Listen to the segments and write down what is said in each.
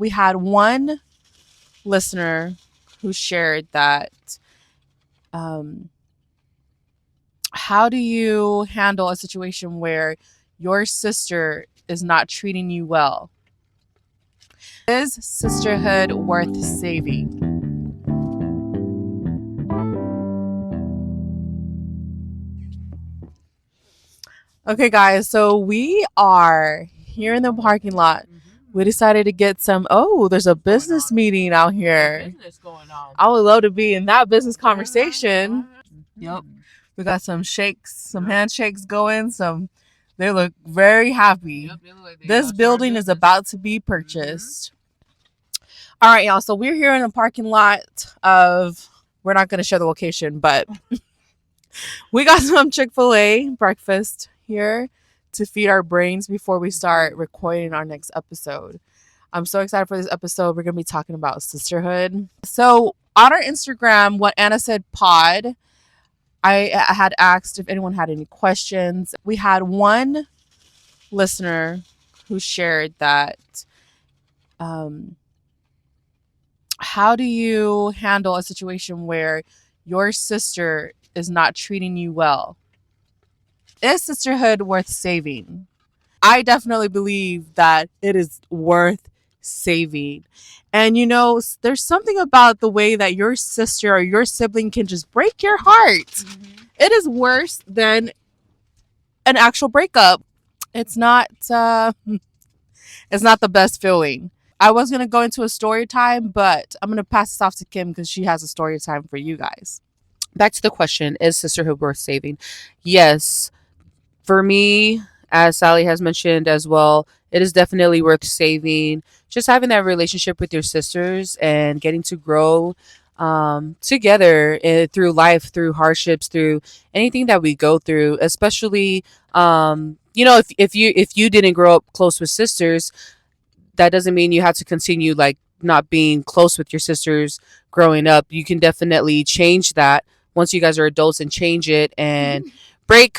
we had one listener who shared that how do you handle a situation where your sister is not treating you well? Is sisterhood worth saving? Okay, guys, so we are here in the parking lot. We decided to get some. Oh, there's a business meeting out here. Business going on. I would love to be in that business conversation. Yep. We got some shakes, some handshakes going. They look very happy. Yep, they look like they This got building started is business. about to be purchased. All right, y'all. So we're here in the parking lot of. We're not going to share the location, but we got some Chick-fil-A breakfast here to feed our brains before we start recording our next episode. I'm so excited for this episode. We're going to be talking about sisterhood. So on our Instagram, What Anna Said Pod, I had asked if anyone had any questions. We had one listener who shared that how do you handle a situation where your sister is not treating you well? Is sisterhood worth saving? I definitely believe that it is worth saving. And there's something about the way that your sister or your sibling can just break your heart. It is worse than an actual breakup. It's not the best feeling. I was going to go into a story time, but I'm going to pass this off to Kim because she has a story time for you guys. Back to the question, is sisterhood worth saving? Yes. For me, as Sally has mentioned as well, it is definitely worth saving. Just having that relationship with your sisters and getting to grow together through life, through hardships, through anything that we go through. Especially, if you didn't grow up close with sisters, that doesn't mean you have to continue like not being close with your sisters growing up. You can definitely change that once you guys are adults and change it and break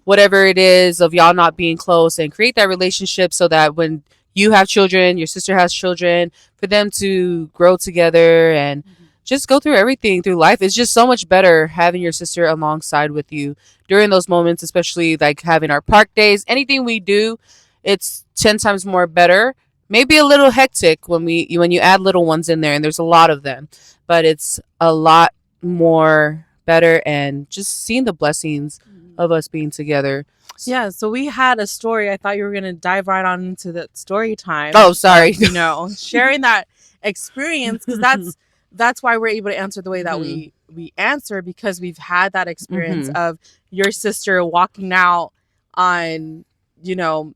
whatever it is of y'all not being close and create that relationship so that when you have children, your sister has children, for them to grow together and just go through everything through life. It's just so much better having your sister alongside with you during those moments, especially like having our park days. Anything we do, it's 10 times more better. Maybe a little hectic when you add little ones in there, and there's a lot of them, but it's a lot more better, and just seeing the blessings of us being together. Yeah, so we had a story. I thought you were going to dive right on into that story time. Oh, sorry. Sharing that experience, because that's why we're able to answer the way that we answer, because we've had that experience of your sister walking out on the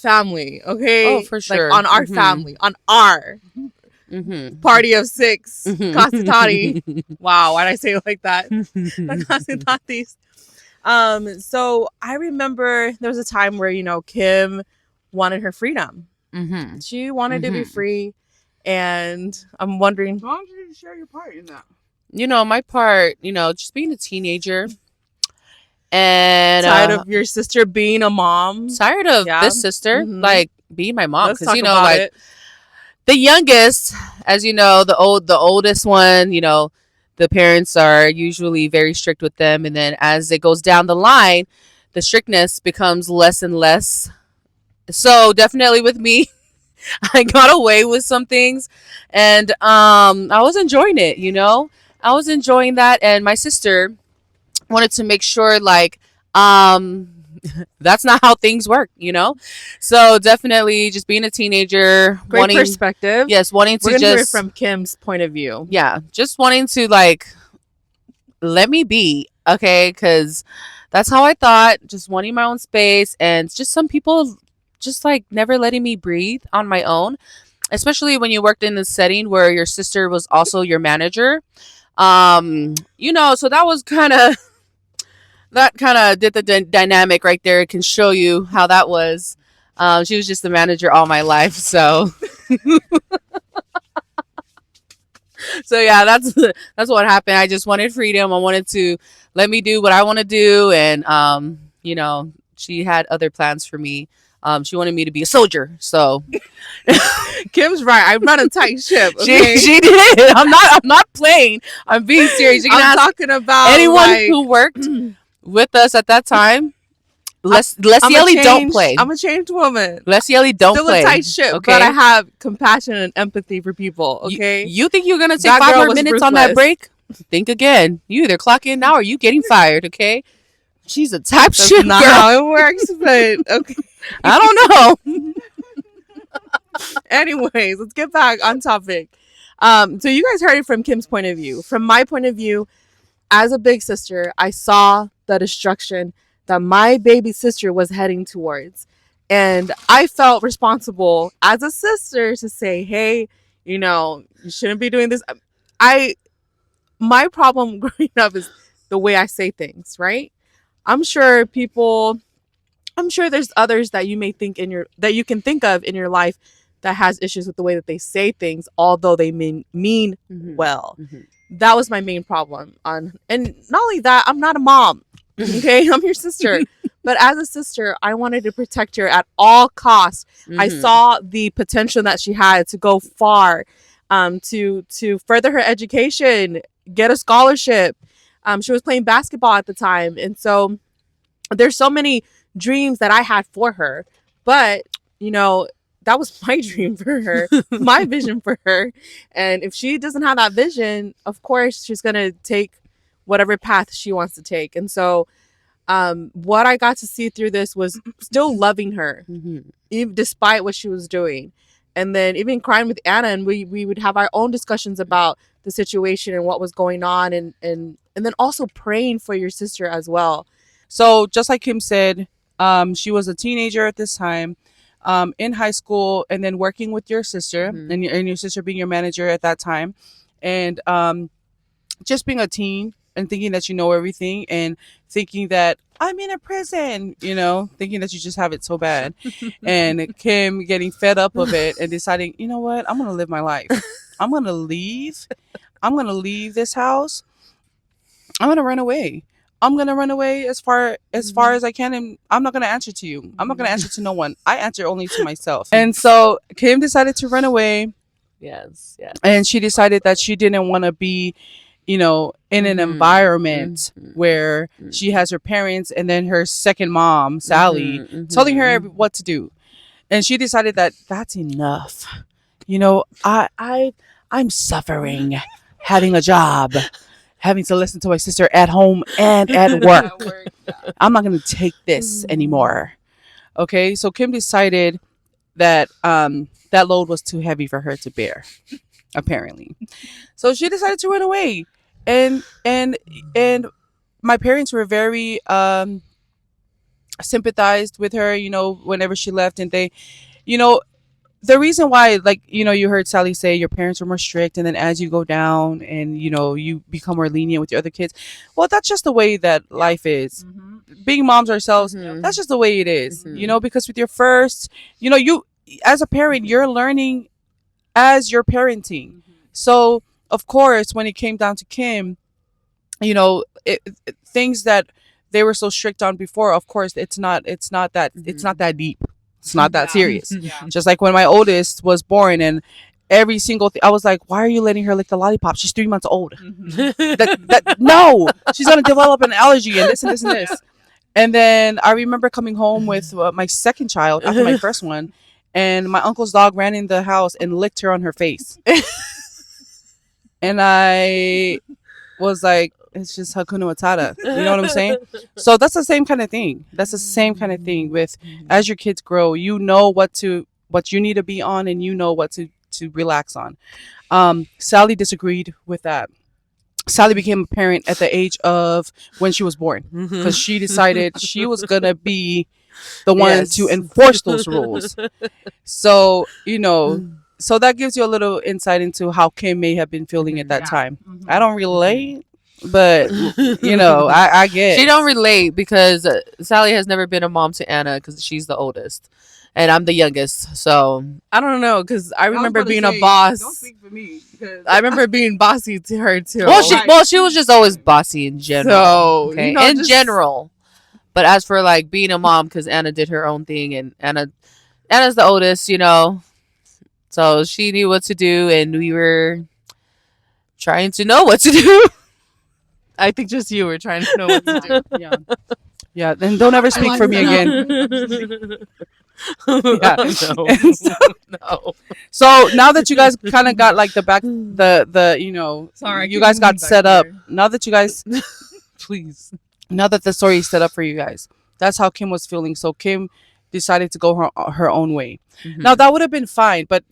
family, okay? Oh, for sure. Like on our family, on our party of 6, Kasitati. Wow, why did I say it like that? The Kasitatis. So I remember there was a time where, Kim wanted her freedom. She wanted to be free. And I'm wondering, why don't you share your part in that? My part, just being a teenager. And tired of your sister being a mom. Tired of this sister, like being my mom. Because the youngest, as you know, the oldest one, the parents are usually very strict with them, and then as it goes down the line, the strictness becomes less and less. So definitely with me, I got away with some things, and I was enjoying it. I was enjoying that, and my sister wanted to make sure that's not how things work, so definitely just being a teenager. Great perspective. Yes, wanting to We're gonna just hear it from Kim's point of view. Yeah, just wanting to let me be, okay, because that's how I thought, just wanting my own space, and just some people just never letting me breathe on my own, especially when you worked in this setting where your sister was also your manager. So that was that kind of did the dynamic right there. It can show you how that was. She was just the manager all my life. So, so yeah, that's what happened. I just wanted freedom. I wanted to let me do what I want to do. And, she had other plans for me She wanted me to be a soldier, so Kim's right. I run a tight ship. Okay? she did. I'm not playing. I'm being serious. You can I'm ask talking about anyone like, who worked with us at that time. Les I'm Yelly don't play. I'm a changed woman. Les Yelly don't Still play. a tight ship, Okay? but I have compassion and empathy for people. Okay, You think you're gonna take That 5 girl more was minutes on that ruthless. break? Think again. You either clock in now or you getting fired. Okay? She's a type that's shit not girl. how it works. But okay. I don't know. Anyways, let's get back on topic. So you guys heard it from Kim's point of view. From my point of view, as a big sister, I saw the destruction that my baby sister was heading towards. And I felt responsible as a sister to say, hey, you shouldn't be doing this. My problem growing up is the way I say things, right? I'm sure there's others that you may think that you can think of in your life that has issues with the way that they say things, although they mean well. That was my main problem. And not only that, I'm not a mom. Okay, I'm your sister. But as a sister, I wanted to protect her at all costs. I saw the potential that she had to go far, to further her education, get a scholarship. She was playing basketball at the time, and so there's so many dreams that I had for her. But that was my dream for her, my vision for her. And if she doesn't have that vision, of course she's gonna take whatever path she wants to take. And so what I got to see through this was still loving her, even despite what she was doing. And then even crying with Anna, and we would have our own discussions about the situation and what was going on, and then also praying for your sister as well. So just like Kim said, she was a teenager at this time, in high school, and then working with your sister, and your sister being your manager at that time, and just being a teen and thinking that you know everything, and thinking that I'm in a prison, thinking that you just have it so bad. And Kim getting fed up of it and deciding, you know what, I'm going to live my life. I'm going to leave. I'm going to leave this house. I'm going to run away. I'm going to run away as far as I can, and I'm not going to answer to you. I'm not going to answer to no one. I answer only to myself. And so Kim decided to run away. Yes. And she decided that she didn't want to be, in an environment where she has her parents and then her second mom, Sally, telling her what to do. And she decided that that's enough. I'm suffering having a job, having to listen to my sister at home and at work. I'm not going to take this anymore. Okay, so Kim decided that that load was too heavy for her to bear, apparently. So she decided to run away. And my parents were very sympathized with her, whenever she left. And they, the reason why, you heard Sally say your parents were more strict, and then as you go down and you become more lenient with your other kids, well, that's just the way that life is. Being moms ourselves, that's just the way it is. Because with your first, you as a parent, you're learning as you're parenting. So of course, when it came down to Kim, things that they were so strict on before, of course, it's not that deep. It's not that serious. Just like when my oldest was born, and every single thing, I was like, why are you letting her lick the lollipop? She's 3 months old. No, she's going to develop an allergy and this and this and this. And then I remember coming home with my second child after my first one, and my uncle's dog ran in the house and licked her on her face. And I was like, it's just Hakuna Matata. You know what I'm saying? So that's the same kind of thing. That's the same kind of thing with, as your kids grow, you know what you need to be on, and you know what to relax on. Sally disagreed with that. Sally became a parent at the age of when she was born, because she decided she was going to be the one to enforce those rules. So, so that gives you a little insight into how Kim may have been feeling at that time. I don't relate, but I get. She don't relate because Sally has never been a mom to Anna because she's the oldest, and I'm the youngest. So I don't know, because I remember being a boss. Don't speak for me. I remember being bossy to her too. Well, she was just always bossy in general. So okay, in general. But as for like being a mom, because Anna did her own thing, and Anna's the oldest, so she knew what to do, and we were trying to know what to do. I think just you were trying to know what to do. Yeah. Yeah. Then don't ever speak for me again. Yeah. No. And so, No. so now that you guys kind of got like Sorry, I you keep guys got moving back set up. here. Now that you guys, Please. now that the story is set up for you guys, that's how Kim was feeling. So Kim decided to go her own way. Mhm. Now that would have been fine, but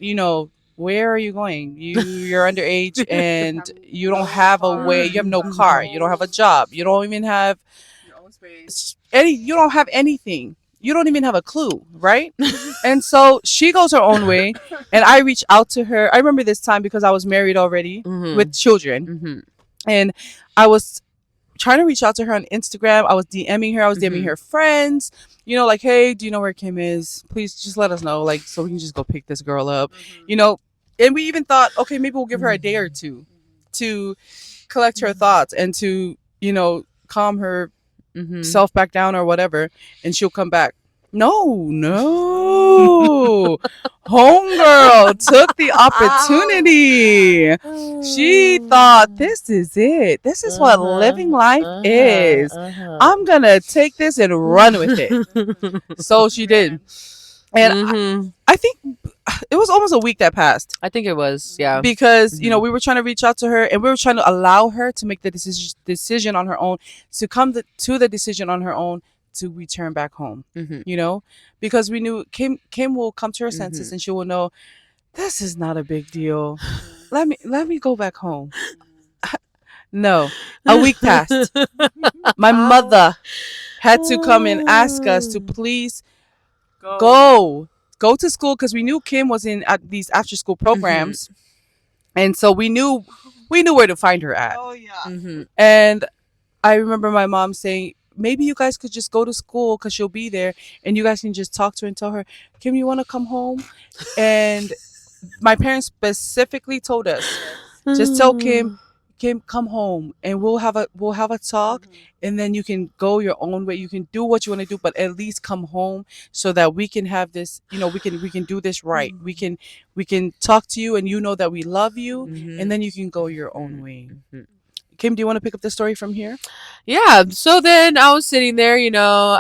where are you going? You're underage and you don't have a way. You have no car. You don't have a job. You don't even have Your own space. You don't have anything. You don't even have a clue, right? And so she goes her own way, and I reach out to her. I remember this time because I was married already Mhm. with children, Mhm. and I was trying to reach out to her on Instagram. I was DMing her. I was DMing Mhm. her friends. Like, hey, do you know where Kim is? Please just let us know, like, so we can just go pick this girl up. And we even thought, okay, maybe we'll give her a day or two to collect her thoughts and to calm her Mhm. self back down or whatever, and she'll come back. No. Homegirl took the opportunity. She thought, this is it. This is what living life is. I'm gonna take this and run with it. So she did. And Mhm. I think it was almost a week that passed I think it was, yeah. because Mhm. we were trying to reach out to her, and we were trying to allow her to make the decision on her own, to come to the decision on her own, to return back home. Mhm. Because we knew Kim will come to her senses, Mhm. and she will know, this is not a big deal. Let me go back home. No, a week passed. My mother had to come and ask us to please go to school, because we knew Kim was in these after school programs, and so we knew where to find her at. Oh yeah. Mhm. And I remember my mom saying, maybe you guys could just go to school because she'll be there, and you guys can just talk to her and tell her, Kim, you want to come home? And my parents specifically told us, just tell Kim, come home, and we'll have a talk, and then you can go your own way. You can do what you want to do, but at least come home so that we can have this. We can do this right. We can talk to you, and that we love you, and then you can go your own way. Mhm. Kim, do you want to pick up the story from here? Yeah, so then I was sitting there,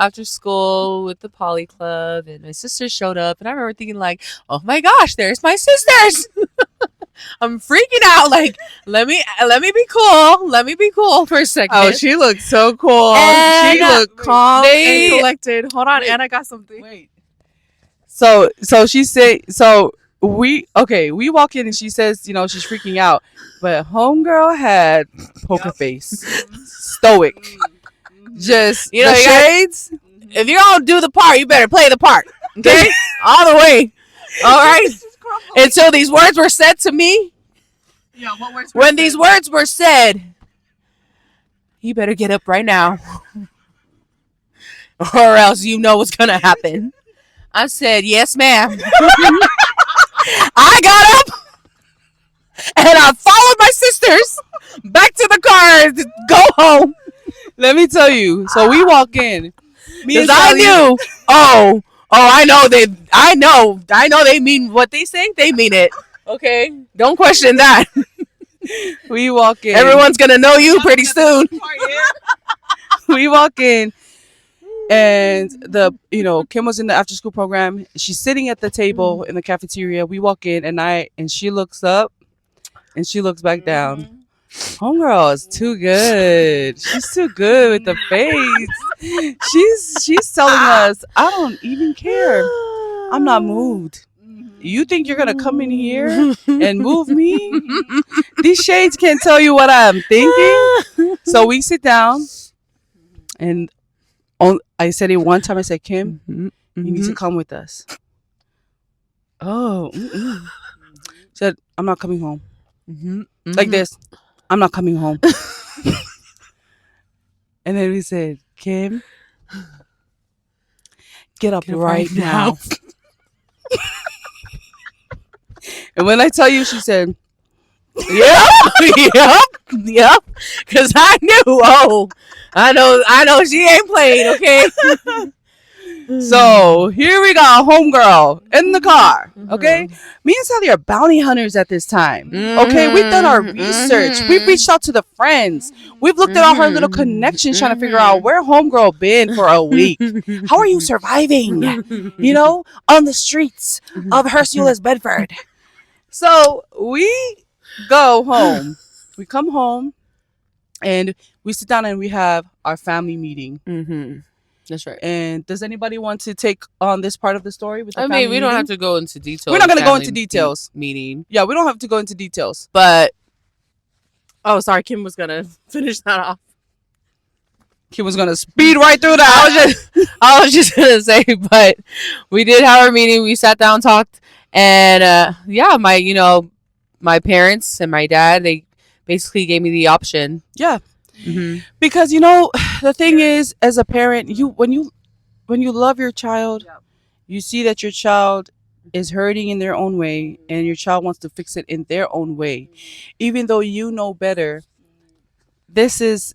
after school with the Poly Club, and my sisters showed up, and I remember thinking like, oh my gosh, there's my sisters. I'm freaking out. Like, let me be cool. Let me be cool for a second. Oh, she looked so cool. And She looked calm they- and collected. Hold on, Wait. Anna got something. Wait. So she said, we walk in, and she says, she's freaking out, but homegirl had poker face, stoic, just You the gotta- shades. if you're gonna do the part, you better play the part. Okay? All the way. All right? Until these words were said to me. Yeah, what words? When these words were said, you better get up right now. Or else you know what's gonna happen. I said, yes, ma'am. I got up and I followed my sisters back to the car to go home. Let me tell you. So we walk in. Me Because and I Sally- knew, I know they mean what they say. They mean it. Okay? Don't question that. we walk in. Everyone's going to know you pretty soon. We walk in, and Kim was in the after school program. She's sitting at the table in the cafeteria. We walk in, and she looks up, and she looks back down. Homegirl is too good. She's too good with the face. She's telling us, I don't even care. I'm not moved. You think you're gonna come in here and move me? These shades can't tell you what I'm thinking. So we sit down, and I said it one time. I said, Kim, you need to come with us. Oh, said, I'm not coming home. Like this, I'm not coming home. And then we said, Kim, get up right now. And when I tell you, she said, Yep, yep, yep. Because I knew. Oh, I know. She ain't playing. Okay. So here we got homegirl in the car. Okay, me and Sally are bounty hunters at this time. Okay, we've done our research. We've reached out to the friends. We've looked at all her little connections, trying to figure out where homegirl been for a week. How are you surviving? You know, on the streets of Hercules, Bedford. So we go home. We come home, and we sit down and we have our family meeting. That's right. And does anybody want to take on this part of the story with the family we don't meeting? have to go into details. We're not going to go into details. Meeting. Yeah, we don't have to go into details. But Oh, sorry. Kim was gonna finish that off. Kim was going to speed right through that. I was just gonna say, but we did have our meeting. We sat down, talked, and yeah, my parents and my dad, they basically gave me the option. Yeah. Because the thing is, as a parent, when you love your child, you see that your child is hurting in their own way, and your child wants to fix it in their own way, even though you know better. This is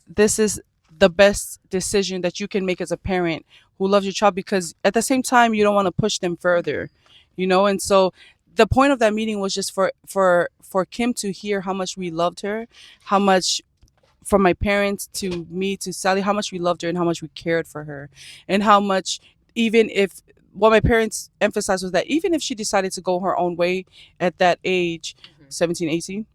the best decision that you can make as a parent who loves your child, because at the same time you don't want to push them further, and so the point of that meeting was just for Kim to hear how much we loved her, how much, from my parents to me to Sally, how much we loved her and how much we cared for her, and how much, even if what my parents emphasized was that even if she decided to go her own way at that age, 17, 18?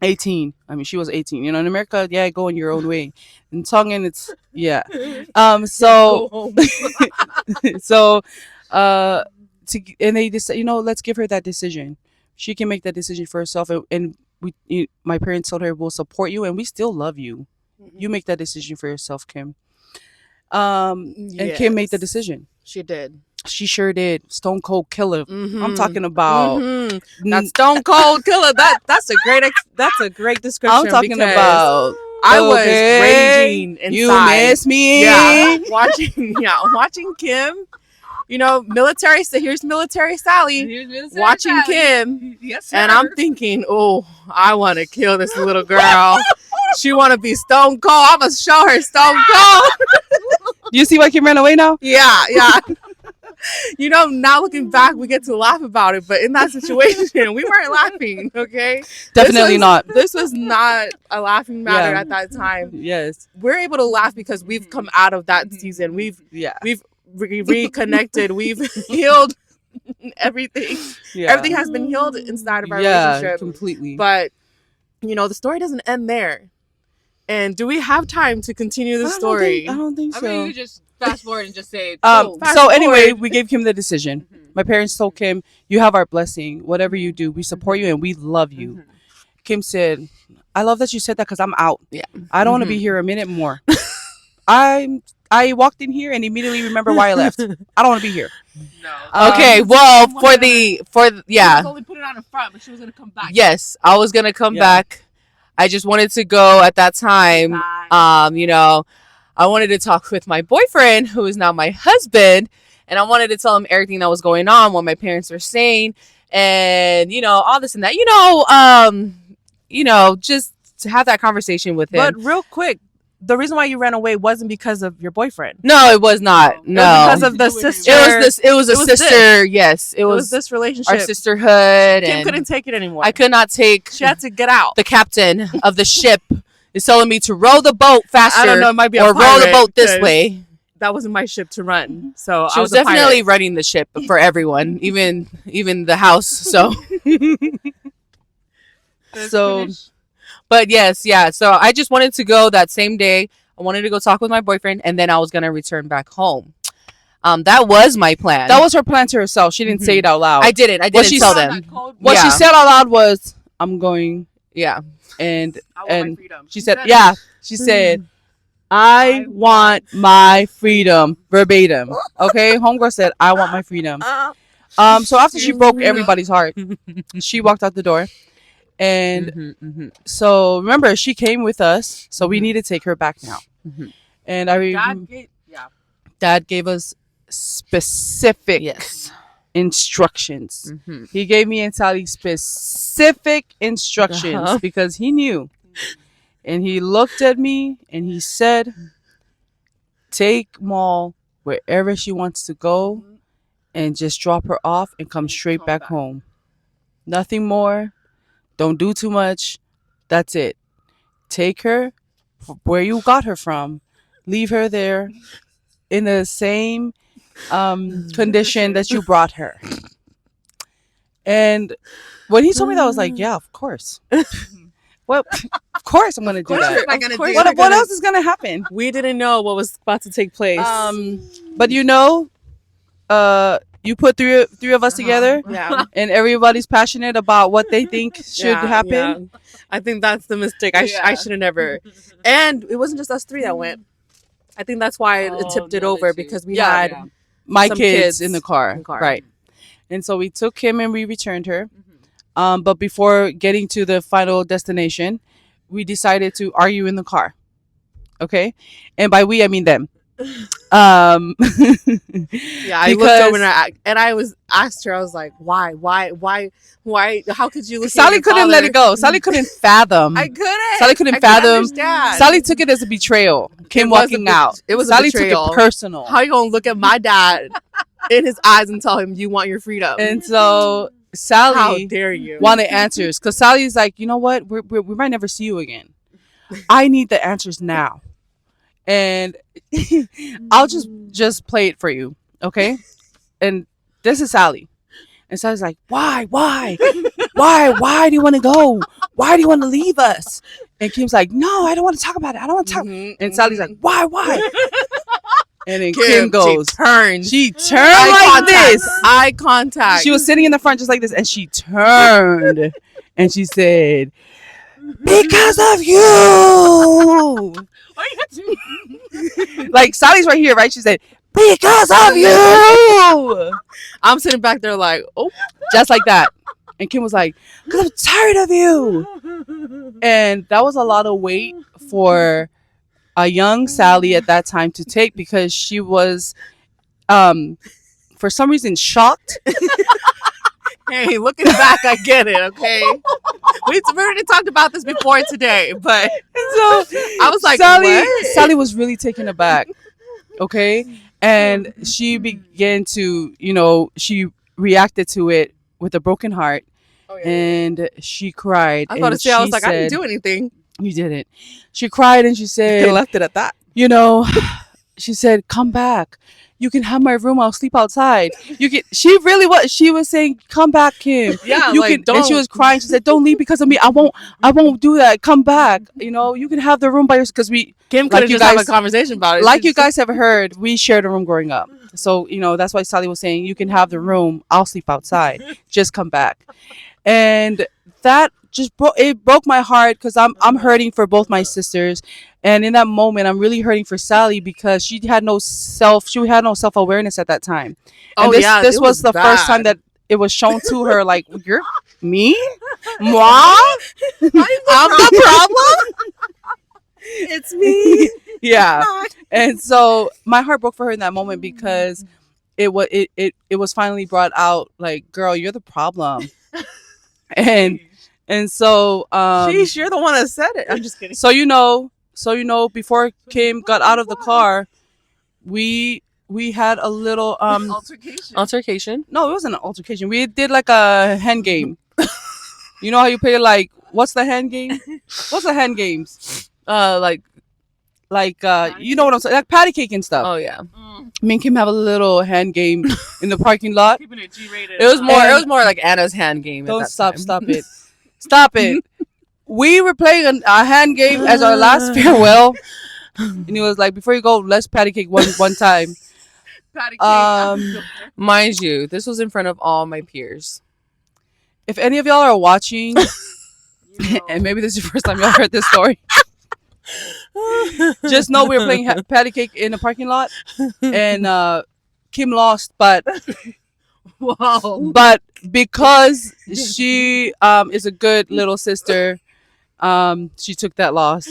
18. I mean, she was 18. In America, yeah, go in your own way. In Tongan, it's, yeah. So, so, and they just said, let's give her that decision. She can make that decision for herself. And my parents told her, we'll support you and we still love you. You make that decision for yourself, Kim. And Kim made the decision. She did. She sure did. Stone cold killer. I'm talking about that stone cold killer. That's a great description. I'm talking about. I was raging inside. You miss me? Yeah, watching Kim. Military. Here's military Sally watching Kim, yes, sir. And I'm thinking, oh, I want to kill this little girl. She want to be stone cold. I'm gonna show her stone cold. Do you see why Kim ran away now? Yeah. Now looking back, we get to laugh about it, but in that situation, we weren't laughing. Okay, definitely not. This was not a laughing matter at that time. Yes, we're able to laugh because we've come out of that season. We've reconnected. We've healed everything. Yeah. Everything has been healed inside of our relationship completely. But the story doesn't end there. And do we have time to continue the story? I don't think so. I mean, you just fast forward and just say. So anyway, we gave Kim the decision. My parents told Kim, "You have our blessing. Whatever you do, we support you and we love you." Kim said, "I love that you said that because I'm out. Yeah, I don't want to be here a minute more. I walked in here and immediately remember why I left. I don't want to be here." No. Okay, well, for she was only put it on in front, but she was gonna come back. Yes, I was gonna come back. I just wanted to go at that time. I wanted to talk with my boyfriend, who is now my husband, and I wanted to tell him everything that was going on, what my parents were saying, and all this and that. Just to have that conversation with him. But real quick, the reason why you ran away wasn't because of your boyfriend. No, it was not. No, it was because of the sister. It was a sister. Yes, it was this relationship. Our sisterhood. Kim couldn't take it anymore. I could not take. She had to get out. The captain of the ship is telling me to row the boat faster. I don't know. It might be or row the boat this way. That wasn't my ship to run. So she was definitely running the ship for everyone, even the house. So. But yes, yeah. So I just wanted to go that same day. I wanted to go talk with my boyfriend, and then I was gonna return back home. That was my plan. That was her plan to herself. She didn't say it out loud. I didn't tell them. What she said out loud was, "I'm going." Yeah. And she said, She said, "I want my freedom." Verbatim. Okay, homegirl said, "I want my freedom." So after she broke everybody's heart, she walked out the door. And so remember, she came with us, so we need to take her back now. And Dad gave us specific instructions. He gave me and Sally specific instructions because he knew. And he looked at me and he said, take Maul wherever she wants to go and just drop her off and come straight back home. Nothing more. Don't do too much. That's it. Take her where you got her from. Leave her there in the same condition that you brought her. And when he told me that, I was like, yeah, of course. Well, of course I'm going to do that. What else is going to happen? We didn't know what was about to take place. But you put three of us together, and everybody's passionate about what they think should happen. Yeah. I think that's the mistake. I should have never. And it wasn't just us three that went. I think that's why it tipped it over because we had my kids in the car. Right. And so we took him and we returned her. But before getting to the final destination, we decided to argue in the car. Okay? And by we, I mean them. I looked over and I was asked her, I was like, why, how could you listen? Sally couldn't let it go. Sally couldn't fathom. I couldn't. Sally couldn't fathom. Sally took it as a betrayal. Kim walking out. It was Sally a betrayal. Took it personal. How you gonna look at my dad in his eyes and tell him you want your freedom? And so Sally, how dare you, wanted answers because Sally's like, you know what, we might never see you again. I need the answers now. And I'll just play it for you, okay? And this is Sally. And Sally's like, why do you want to go? Why do you want to leave us? And Kim's like, no, I don't want to talk about it. I don't want to talk. And Sally's like, why? And then Kim goes, she turned like this. Eye contact. She was sitting in the front just like this, and she turned and she said, because of you. Like Sally's right here, right? She said, because of you. I'm sitting back there like, oh, just like that. And Kim was like, because I'm tired of you. And that was a lot of weight for a young Sally at that time to take because she was, for some reason, shocked. Hey, looking back, I get it, okay? We already talked about this before today, but so I was like, Sally was really taken aback, okay? And she began to, she reacted to it with a broken heart, and she cried. I was about to say, I was like, I didn't do anything. You didn't. She cried and she said, left it at that. She said, come back. You can have my room. I'll sleep outside. You can. She really was. She was saying, "Come back, Kim. Yeah, you can." Don't. And she was crying. She said, "Don't leave because of me. I won't do that. Come back. You can have the room by yourself." Because Kim could just have a conversation about it. Like you guys have heard, we shared a room growing up. So that's why Sally was saying, "You can have the room. I'll sleep outside. Just come back." And that just broke my heart because I'm hurting for both my sisters. And in that moment, I'm really hurting for Sally because she had no self-awareness at that time. And this was the first time that it was shown to her, like, you're me? Moi? I'm the problem? It's me. Yeah. And so my heart broke for her in that moment because it was finally brought out, like, girl, you're the problem. And so sheesh, you're the one that said it. I'm just kidding. So before Kim got out of the car, we had a little altercation. No, it wasn't an altercation. We did like a hand game. You know how you play, like, what's the hand game? What's the hand games? Like you know what I'm saying? Like patty cake and stuff. Oh yeah. Me and Kim have a little hand game in the parking lot. Keeping it G-rated. It was more like Anna's hand game. Don't stop it. Stop it. We were playing a hand game as our last farewell. And he was like, before you go, let's patty cake one time. Patty cake. Mind you, this was in front of all my peers. If any of y'all are watching, and maybe this is your first time y'all heard this story, just know we were playing patty cake in a parking lot. And Kim lost, but... Wow. But because she is a good little sister, she took that loss.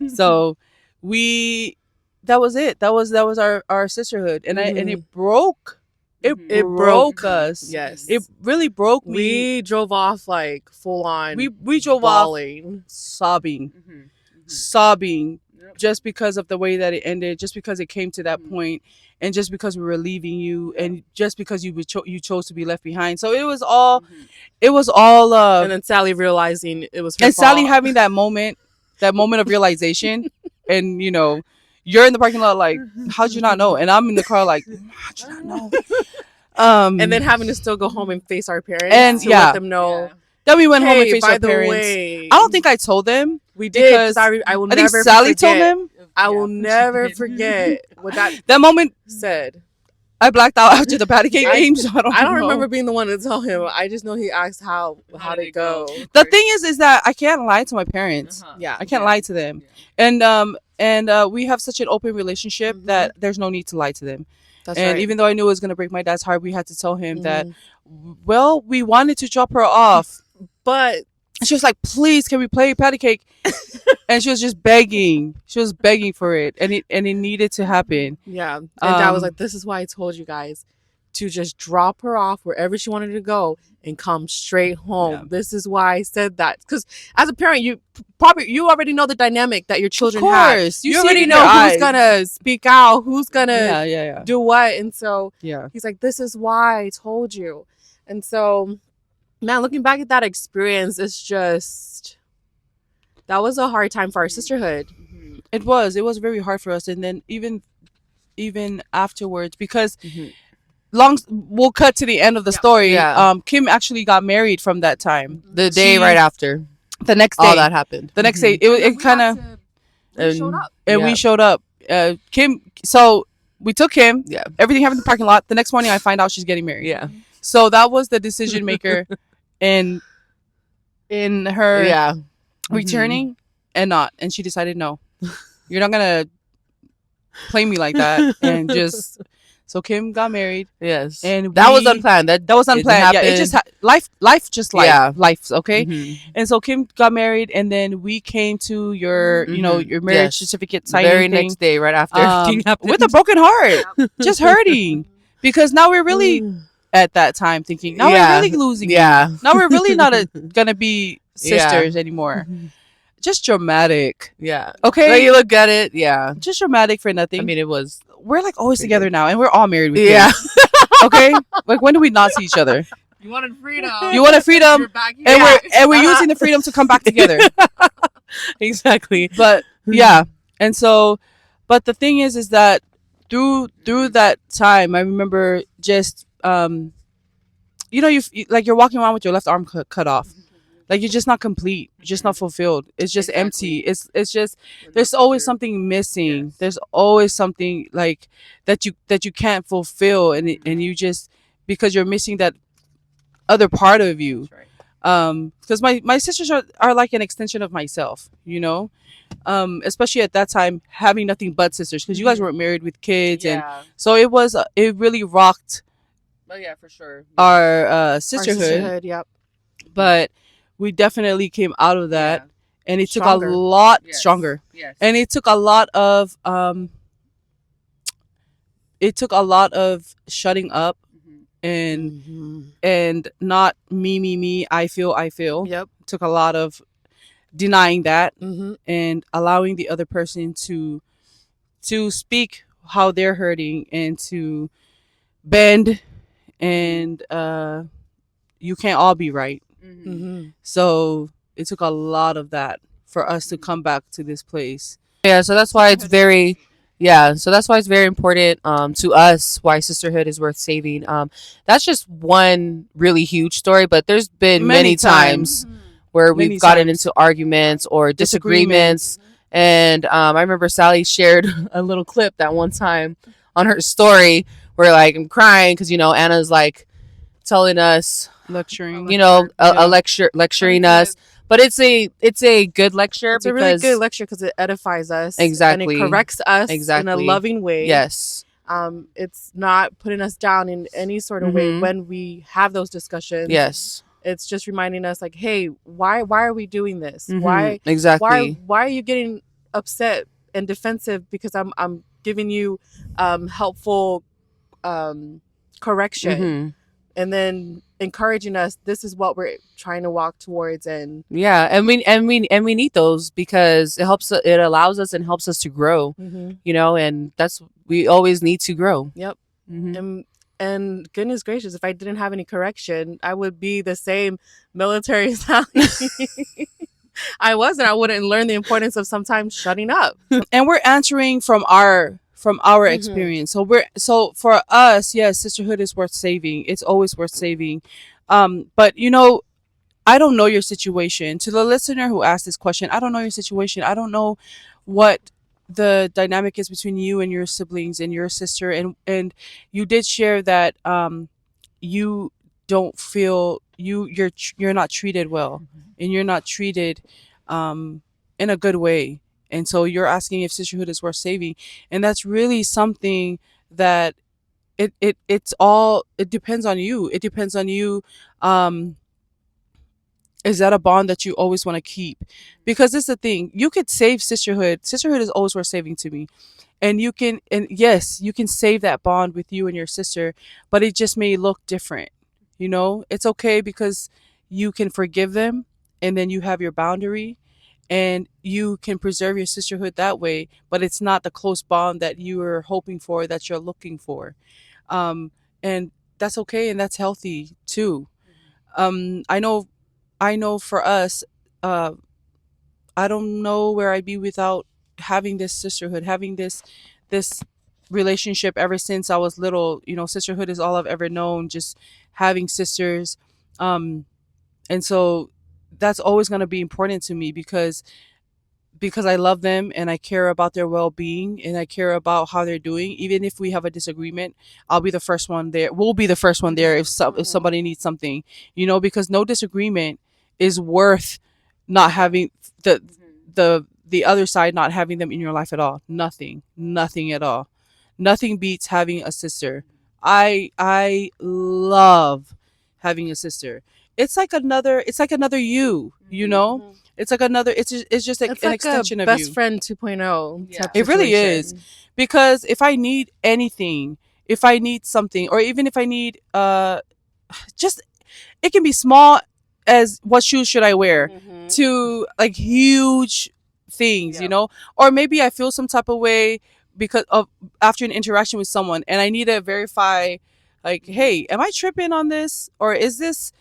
So that was it. That was our sisterhood. And and it broke it broke us. Yes. It really broke me. We drove off like full on. We drove bawling. off sobbing, sobbing, just because of the way that it ended, just because it came to that point, and just because we were leaving you, and just because you chose to be left behind. So it was all, and then Sally realizing it was her and fault. Sally having that moment of realization, and you're in the parking lot like, how'd you not know? And I'm in the car like, how'd you not know? And then having to still go home and face our parents and to let them know. Then we went home and Hey, faced by our the parents. way, I don't think I told them. we did, because I will I think never Sally forget. told them. I will never forget what that moment said. I blacked out after the patty cake game, so I don't know. remember being the one to tell him. I just know he asked how'd it go. The thing is that I can't lie to my parents. Yeah, I can't lie to them. And we have such an open relationship that there's no need to lie to them. That's and right. even though I knew it was going to break my dad's heart, we had to tell him that, Mm-hmm. well, we wanted to drop her off, but she was like, please, can we play patty cake? And she was just begging. She was begging for it, and it needed to happen. Yeah, and Dad was like, "This is why I told you guys to just drop her off wherever she wanted to go and come straight home. Yeah. This is why I said that, because as a parent, you already know the dynamic that your children Of have. course, You see it already in know their who's eyes. gonna speak out, who's gonna Yeah. do what, and so Yeah. he's like, "This is why I told you." And so, man, looking back at that experience, it's just that was a hard time for our sisterhood. It was very hard for us, and then even afterwards, because we'll cut to the end of the story. Yeah. Kim actually got married from that time. The day right after The next day. all that happened. The next day. It kind of, We showed up. and we showed up. Kim. So we took Kim. Yeah. Everything happened in the parking lot. The next morning, I find out she's getting married. Yeah. So that was the decision maker in her Yeah. returning and she decided, no, you're not gonna play me like that. And just, so Kim got married. Yes. And that was unplanned. That was unplanned. Yeah, it just life just life. Yeah. Life's okay. Mhm. And so Kim got married, and then we came to your your marriage Yes. certificate The signing very thing, next day, right after everything happened. with a broken heart, just hurting, because now we're really at that time thinking, now Yeah. we're really losing. Yeah. Now we're really not gonna be sisters anymore. Just dramatic. Yeah. Okay. But you look at it. Yeah. Just dramatic for nothing. I mean, it was. we're like always Pretty together good. now, and we're all married with Yeah. kids. Okay. Like, when do we not see each other? You wanted freedom. You wanted freedom, You're back here. and we're using the freedom to come back together. Exactly. But yeah, and so, but the thing is that through that time, I remember just you like you're walking around with your left arm cut off. Like, you're just not complete. You're just not fulfilled. It's just empty. It's just, there's always something missing. Yes. There's always something like that you can't fulfill, and you just, because you're missing that other part of you. Because my sisters are like an extension of myself, especially at that time, having nothing but sisters, because you guys weren't married with kids, and so it really rocked Oh yeah, for sure. our sisterhood. Yep. But we definitely came out of that, and it Stronger. took a lot Yes. stronger, Yes. and it took a lot of shutting up and not me, I feel. Yep. Took a lot of denying that, Mm-hmm. and allowing the other person to speak how they're hurting, and to bend, and you can't all be right. Mm-hmm. So it took a lot of that for us to come back to this place. Yeah, so that's why it's very important to us why sisterhood is worth saving. That's just one really huge story, but there's been many times where we've Many gotten times. into arguments or disagreements. And I remember Sally shared a little clip that one time on her story where, like, I'm crying because Anna's like telling us, Lecturing. lecturing us. But it's a good lecture. It's a really good lecture because it edifies us. Exactly. And it corrects us in a Exactly. loving way. Yes. It's not putting us down in any sort of way when we have those discussions. Yes. It's just reminding us, like, hey, why are we doing this? Why Exactly. why are you getting upset and defensive because I'm giving you helpful correction, and then encouraging us, this is what we're trying to walk towards. And Yeah, and we need those because it allows us and helps us to grow, and that's we always need to grow. Yep. Mm-hmm. And goodness gracious, if I didn't have any correction, I would be the same military Sally I was, and I wouldn't learn the importance of sometimes shutting up. And we're answering from our experience. So for us, yes, sisterhood is worth saving. It's always worth saving. But I don't know your situation. To the listener who asked this question, I don't know your situation. I don't know what the dynamic is between you and your siblings and your sister. And you did share that you don't feel you're not treated well, and you're not treated in a good way. And so you're asking if sisterhood is worth saving, and that's really something that it depends on you. It depends on you. Is that a bond that you always want to keep? Because this is the thing. You could save sisterhood. Sisterhood is always worth saving to me. And yes, you can save that bond with you and your sister, but it just may look different. It's okay because you can forgive them, and then you have your boundary, and you can preserve your sisterhood that way, but it's not the close bond that you were hoping for, that you're looking for. And that's okay, and that's healthy too. I know for us, I don't know where I'd be without having this sisterhood, having this relationship ever since I was little. Sisterhood is all I've ever known, just having sisters. And so that's always going to be important to me because I love them, and I care about their well-being, and I care about how they're doing. Even if we have a disagreement, I'll be the first one there. We'll be the first one there if somebody needs something, because no disagreement is worth not having the other side, not having them in your life at all. Nothing at all. Nothing beats having a sister. I love having a sister. It's like another you. It's like another. It's just like It's an like extension a of best you. friend 2.0 type It really is. situation. Because if I need anything, if I need something, or even if I need just, it can be small as what shoes should I wear, to like huge things, or maybe I feel some type of way because of after an interaction with someone, and I need to verify, like, hey, am I tripping on this, or is this,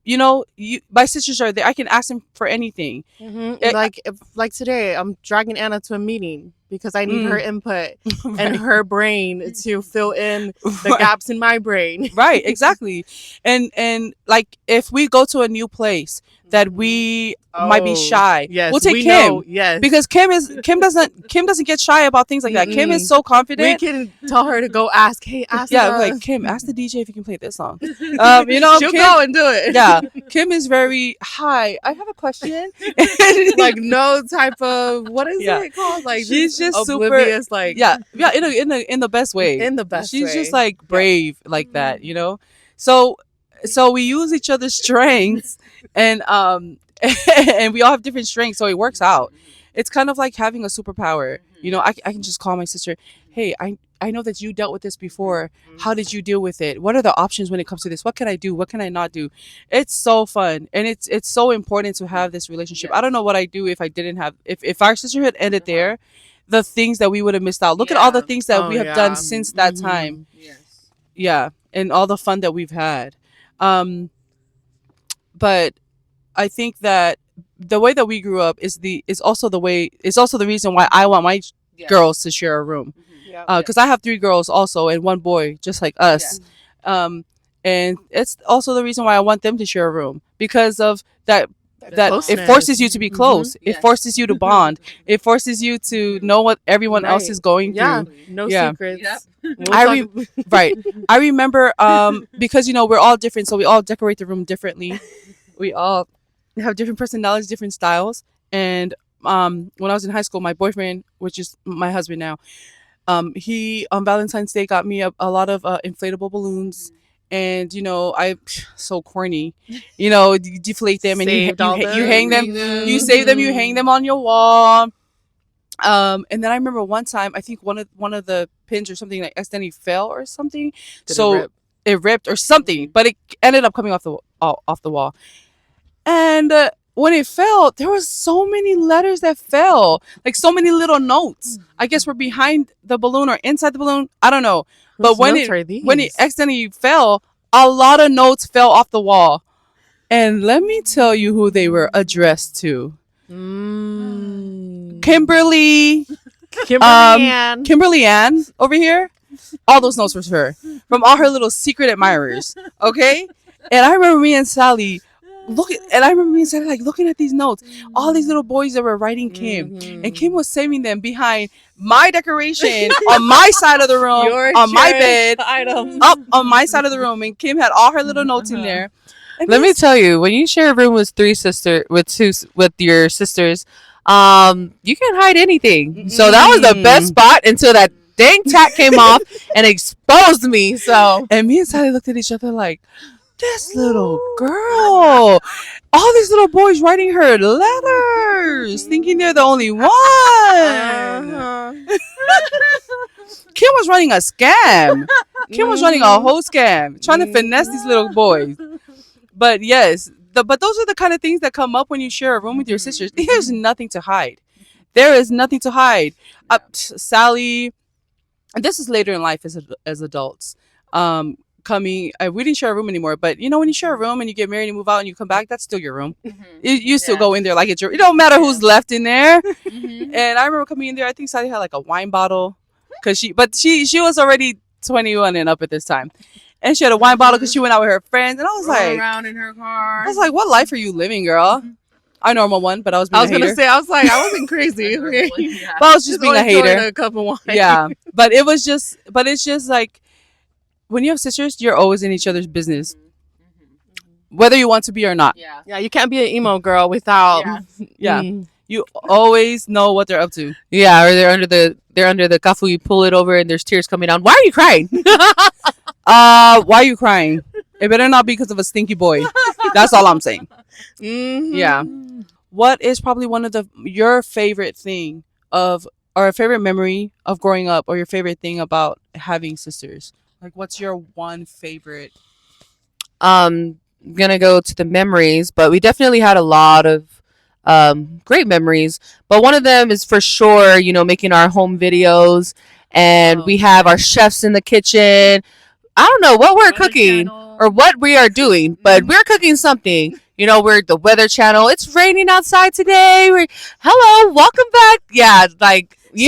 my sisters are there. I can ask them for anything. Like today, I'm dragging Anna to a meeting because I need her input and Right. her brain to fill in the gaps in my brain. Right, exactly. And like, if we go to a new place that we might be shy, Yes, we'll take we Kim. know, yes. Because Kim doesn't get shy about things like that. Kim is so We confident. can tell her to go ask. Hey, ask. Yeah, like, Kim, ask the DJ if you can play this song. She'll Kim, go and do it. yeah, Kim is very, hi, I have a question. Like, no type of, what is it called? Like, she's just oblivious. super, like, yeah, in the best way. In the best She's way. just like brave, like that, So we use each other's strengths, and and we all have different strengths, so it works out. It's kind of like having a superpower. I can just call my sister, hey, I know that you dealt with this before. How did you deal with it? What are the options when it comes to this? What can I do? What can I not do? It's so fun, and it's so important to have this relationship. I don't know what I'd do if I didn't have, if our sisterhood ended there, the things that we would have missed out. Look at all the things that we have done since that time. Yeah, and all the fun that we've had. But I think that the way that we grew up is also the reason why I want my girls to share a room, because I have 3 girls also and 1 boy, just like us. And it's also the reason why I want them to share a room, because of that it forces you to be close. It forces you to bond. It forces you to know what everyone else is going through. No secrets. Right. I remember because we're all different, so we all decorate the room differently. We all have different personalities, different styles. And when I was in high school, my boyfriend, which is my husband now, he on Valentine's Day got me a lot of inflatable balloons. And I so corny, you deflate them and you hang them. You save them. You hang them on your wall. And then I remember one time, I think one of the pins or something like accidentally fell or something. Did it rip? it ripped or something, but it ended up coming off the wall. And when it fell, there was so many letters that fell, like so many little notes. I guess were behind the balloon or inside the balloon. I don't know. But when it accidentally fell, a lot of notes fell off the wall. And let me tell you who they were addressed to. Kimberly Ann over here. All those notes were her from all her little secret admirers. Okay, and I remember me and Sally looking at these notes. All these little boys that were writing Kim, and Kim was saving them behind my decoration on my side of the room, on my bed, up on my side of the room, and Kim had all her little notes in there. Let me tell you, when you share a room with your sisters, you can't hide anything. So that was the best spot until that dang tack came off and exposed me. So, and me and Sally looked at each other like, this little girl, all these little boys writing her letters, thinking they're the only one. Kim was running a scam. Kim was running a whole scam, trying to finesse these little boys. But yes, but those are the kind of things that come up when you share a room with your sisters. There's nothing to hide. There is nothing to hide. Sally, and this is later in life as adults, we didn't share a room anymore. But you know, when you share a room and you get married and move out and you come back, that's still your room. You still go in there like it's your. It don't matter who's left in there. And I remember coming in there. I think Sally had like a wine bottle, she was already 21 and up at this time. And she had a wine bottle because she went out with her friends. And I was like, around in her car. I was like, what life are you living, girl? I normal one, but I was being a hater. I wasn't crazy. Okay. But I was just being a hater. A cup of wine. Yeah. But it's just like, when you have sisters, you're always in each other's business. Whether you want to be or not. Yeah, you can't be an emo girl without. Yeah. You always know what they're up to. Yeah, or they're under the kafu, you pull it over and there's tears coming down. Why are you crying? Why are you crying? It better not be because of a stinky boy. That's all I'm saying. Yeah. What is probably one of your favorite thing or a favorite memory of growing up, or your favorite thing about having sisters? Like, what's your one favorite? I'm gonna go to the memories, but we definitely had a lot of great memories. But one of them is for sure, making our home videos, and we have our chefs in the kitchen. I don't know what we're cooking or what we are doing, but we're cooking something. We're the Weather Channel. It's raining outside today. Hello, welcome back. Yeah, like you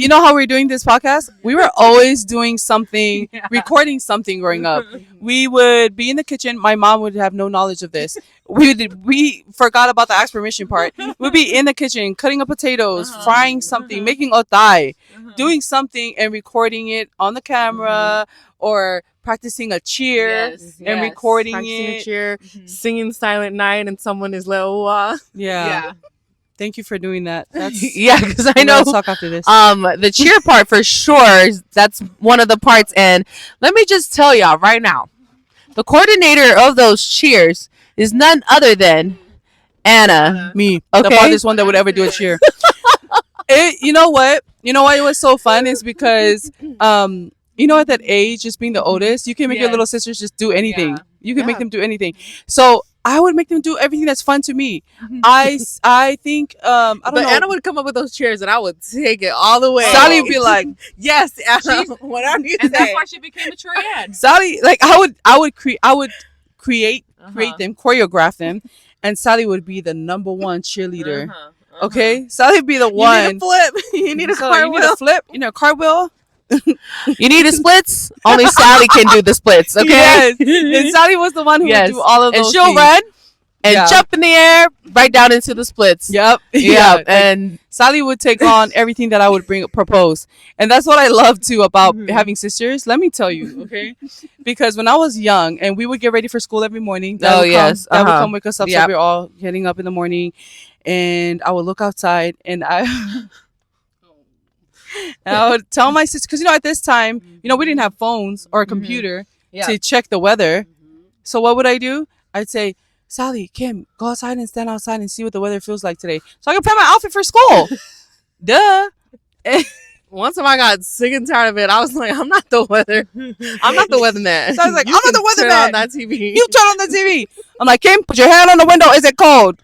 know how we're doing this podcast? We were always doing something, recording something growing up. We would be in the kitchen. My mom would have no knowledge of this. We forgot about the ask permission part. We'd be in the kitchen cutting up potatoes, frying something, making otay, doing something and recording it on the camera, or practicing a cheer and recording practicing a cheer, singing Silent Night, and someone is like, yeah. Thank you for doing that. That's because I know. Let's talk after this. The cheer part for sure. That's one of the parts. And let me just tell y'all right now, the coordinator of those cheers is none other than Anna. Me. Okay? The farthest one that would ever do a cheer. You know what? You know why it was so fun is because at that age, just being the oldest, you can make your little sisters just do anything. Yeah. You can make them do anything. So I would make them do everything that's fun to me. I think I don't know. Anna would come up with those chairs and I would take it all the way. Sally would be like, "Yes, Anna." Whatever you say. And that's why she became a triad. Sally, like I would create them, choreograph them, and Sally would be the number one cheerleader. Okay, Sally would be the one. You need a flip. You need a cartwheel. You need a flip. You know, a cartwheel. You need a splits? Only Sally can do the splits, okay? Yes. And Sally was the one who would do all of those and she'll things. run and jump in the air right down into the splits. Yep. And Sally would take on everything that I would propose. And that's what I love too about having sisters. Let me tell you, okay? Because when I was young and we would get ready for school every morning, Dad would come wake us up. So we were all getting up in the morning, and I would look outside and and I would tell my sister, because at this time, we didn't have phones or a computer to check the weather. So what would I do? I'd say, Sally, Kim, go outside and stand outside and see what the weather feels like today, so I can plan my outfit for school. Duh. Once I got sick and tired of it, I was like, I'm not the weather. I'm not the weatherman. So I was like, You I'm not can the turn weatherman. on that TV. You turn on the TV. I'm like, Kim, put your hand on the window. Is it cold?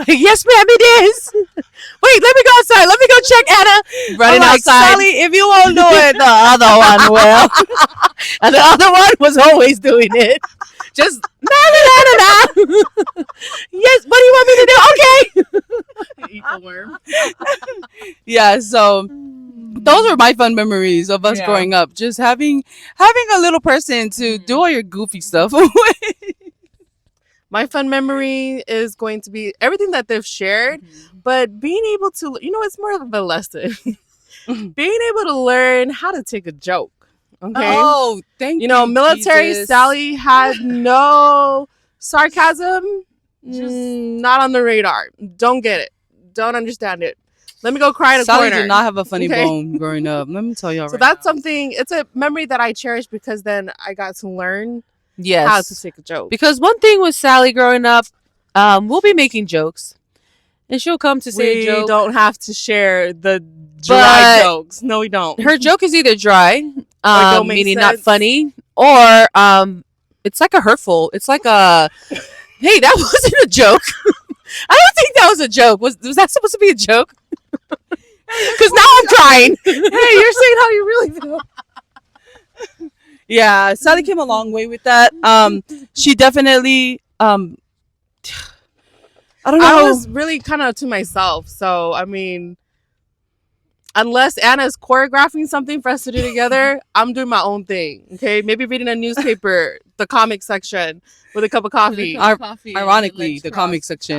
Yes, ma'am, it is. Wait, let me go outside. Let me go check Anna. Running I'm like, outside. Sally, if you won't do it, the other one will. And the other one was always doing it. Just na na na na na. Yes, what do you want me to do? Okay. Eat the worm. Yeah, so those are my fun memories of us growing up. Just having a little person to do all your goofy stuff with. My fun memory is going to be everything that they've shared, but being able to, it's more of a lesson. Being able to learn how to take a joke. Okay. Oh, thank you. Military Jesus. Sally had no sarcasm. Not on the radar. Don't get it. Don't understand it. Let me go cry in a Sally corner. did not have a funny bone growing up. Let me tell y'all. So right that's now. something. It's a memory that I cherish because then I got to learn Yes. how to take a joke. Because one thing with Sally growing up, we'll be making jokes. And she'll come to say a joke. We don't have to share the dry jokes. No, we don't. Her joke is either dry, don't make meaning sense. not funny, or it's like a hurtful. It's like a, hey, that wasn't a joke. I don't think that was a joke. Was that supposed to be a joke? Because now I'm crying. Hey, you're saying how you really feel. Yeah, Sally came a long way with that. She definitely. I don't know. I was really kind of to myself. So, I mean, unless Anna's choreographing something for us to do together, I'm doing my own thing. Okay. Maybe reading a newspaper, the comic section with a cup of coffee. Ironically, the comic section.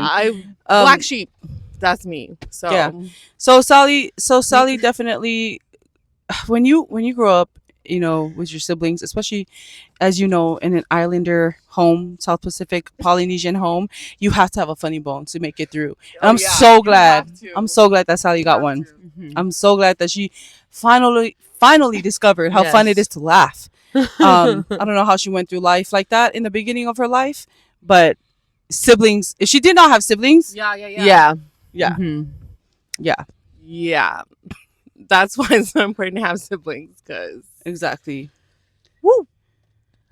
Black sheep. That's me. So, yeah. So Sally definitely, when you grow up, with your siblings, especially as in an islander home, South Pacific Polynesian home, you have to have a funny bone to make it through. And I'm so glad that Sally got one. I'm so glad that she finally discovered how fun it is to laugh. I don't know how she went through life like that in the beginning of her life, but siblings, if she did not have siblings, Yeah. That's why it's so important to have siblings, because exactly. Woo.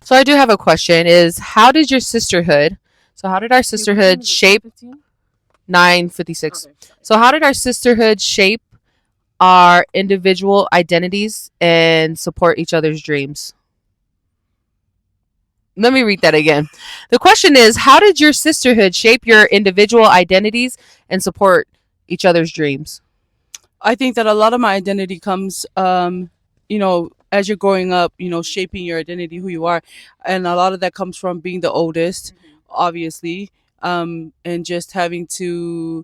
So I do have a question: is how did your sisterhood? So how did our sisterhood shape? 9:56. Okay. So how did our sisterhood shape our individual identities and support each other's dreams? Let me read that again. The question is, how did your sisterhood shape your individual identities and support each other's dreams? I think that a lot of my identity comes, as you're growing up, shaping your identity, who you are. And a lot of that comes from being the oldest, obviously. And just having to,